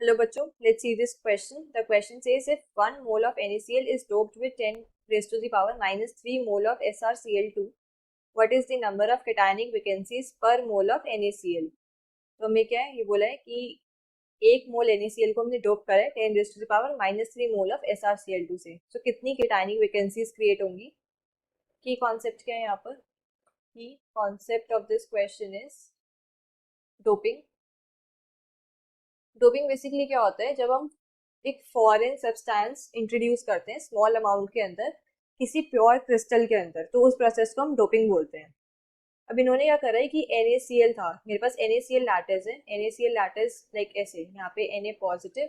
Hello बच्चों, let's see this question. The question says if 1 mole of NaCl is doped with 10 raised to the power minus 3 mole of SrCl2, what is the number of cationic vacancies per mole of NaCl? तो हमें क्या है, ये बोला है कि एक मोल NaCl को हमने डोप करा है 10 raised to the power minus 3 mole of SrCl2 से. तो कितनी cationic vacancies क्रिएट होंगी? की कॉन्सेप्ट क्या है यहाँ पर? की concept of this question is doping. Doping basically क्या होता है, जब हम एक फॉरेन सब्सटेंस इंट्रोड्यूस करते हैं स्मॉल अमाउंट के अंदर किसी प्योर क्रिस्टल के अंदर, तो उस प्रोसेस को हम डोपिंग बोलते हैं. अब इन्होंने क्या करा है कि NaCl था, मेरे पास NaCl लैटिस है. NaCl लैटिस लाइक ऐसे, यहाँ पे Na positive,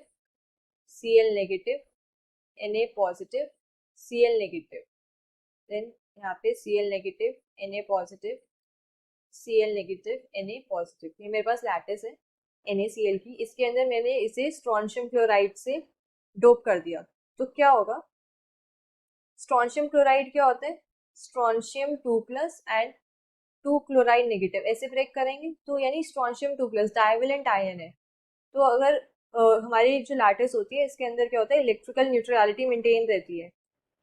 Cl negative, Na positive, Cl negative, then यहाँ पे Cl negative, Na positive, Cl negative, Na positive. ये मेरे पास लैटिस है NaCl की. इसके अंदर मैंने इसे स्ट्रोंशियम क्लोराइड से डोप कर दिया. तो क्या होगा? स्ट्रोंशियम क्लोराइड क्या होता है? स्ट्रोंशियम 2+ एंड 2 क्लोराइड नेगेटिव, ऐसे ब्रेक करेंगे तो यानी स्ट्रोंशियम 2+ डाइवेलेंट आयन है. तो अगर हमारी जो लैटिस होती है इसके अंदर क्या होता है, इलेक्ट्रिकल न्यूट्रलिटी मेंटेन रहती है.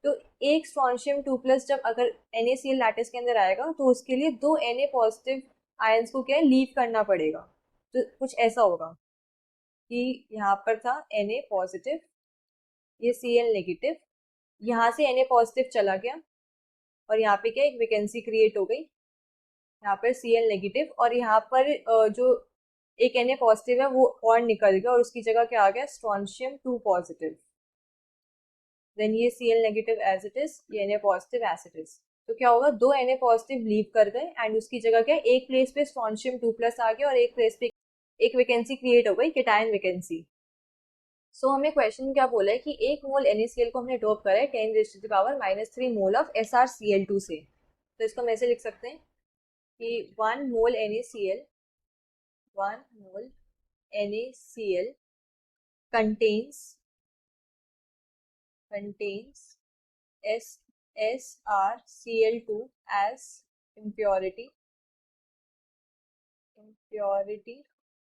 तो एक स्ट्रोंशियम 2+ जब अगर NaCl लैटिस के अंदर आएगा तो उसके लिए 2 Na पॉजिटिव आयन्स को क्या है, लीव करना पड़ेगा. तो कुछ ऐसा होगा कि यहाँ पर था Na पॉजिटिव, ये Cl नेगेटिव, यहाँ से Na पॉजिटिव चला गया और यहाँ पे क्या एक वैकेंसी क्रिएट हो गई, यहाँ पर Cl नेगेटिव, और यहाँ पर जो एक Na पॉजिटिव है वो और निकल गया और उसकी जगह क्या आ गया, स्ट्रोंशियम 2 पॉजिटिव. देन ये Cl negative as it is, ये Na positive as it is. तो क्या होगा, 2 Na पॉजिटिव लीव कर गए एंड उसकी जगह क्या, एक प्लेस पे स्ट्रोंशियम 2+ आ गया और एक प्लेस पे एक वैकेंसी क्रिएट हो गई, केटायन वैकेंसी. सो हमें क्वेश्चन क्या बोला है कि एक मोल NaCl को हमने डोप करा है 10 raised to the power -3 mole of SrCl2 से. तो इसको हम ऐसे लिख सकते हैं कि 1 मोल NaCl contains SrCl2 as impurity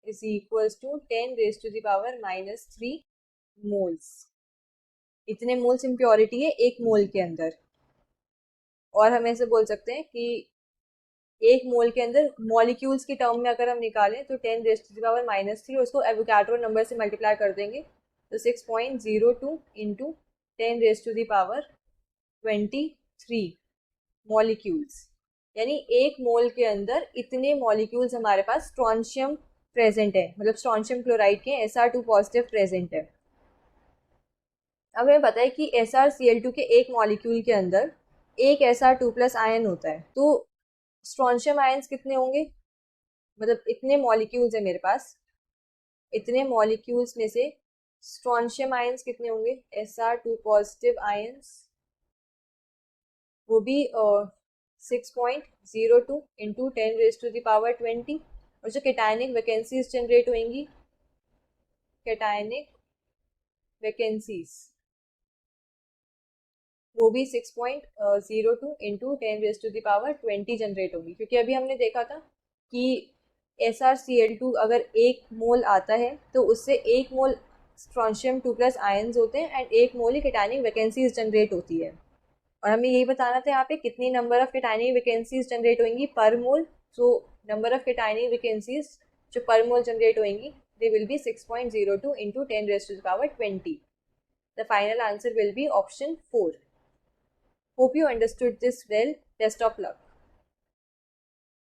is equals to 10 raised to the power -3 moles. इतने मोल्स इम्प्योरिटी है एक मोल के अंदर. और हम ऐसे बोल सकते हैं कि एक मोल के अंदर मॉलिक्यूल्स की टर्म में अगर हम निकालें तो 10 रेज़ टू द पावर -3, उसको एवोगाड्रो नंबर से मल्टीप्लाई कर देंगे तो 6.02 into 10 raise to the power 23 molecules. यानी एक मोल के अंदर इतने मॉलिक्यूल्स हमारे पास स्ट्रोंशियम प्रेजेंट है, मतलब स्ट्रोंशियम क्लोराइड के Sr2 पॉजिटिव प्रेजेंट है. अब हमें पता है कि SrCl2 के एक मॉलिक्यूल के अंदर एक Sr2+ आयन होता है. तो स्ट्रोंशियम आयन्स कितने होंगे, मतलब इतने मॉलिक्यूल्स है मेरे पास, इतने मॉलिक्यूल्स में से स्ट्रोंशियम आयन्स कितने होंगे, Sr2 पॉजिटिव आयन्स, वो भी 6.02 into 10 raise to the power 20. और जो केटायनिक वैकेंसीज जनरेट होंगी, केटायनिक वैकेंसीज वो भी 6.02 into 10 raise to the power 20 generate होगी. क्योंकि अभी हमने देखा था कि SrCl2 अगर एक मोल आता है तो उससे एक मोल स्ट्रोंशियम 2+ आयन्स होते हैं एंड एक मोल ही केटायनिक वैकेंसीज जनरेट होती है. और हमें यही बताना था यहाँ पे कितनी नंबर ऑफ केटायनिक वैकेंसीज जनरेट होंगी पर मोल. सो नंबर ऑफ केटायनिक वैकेंसीज जो पर मोल जनरेट होंगी they will be 6.02 into 10 raised to the power 20. The final answer will be option 4. Hope you understood this well. Best of luck.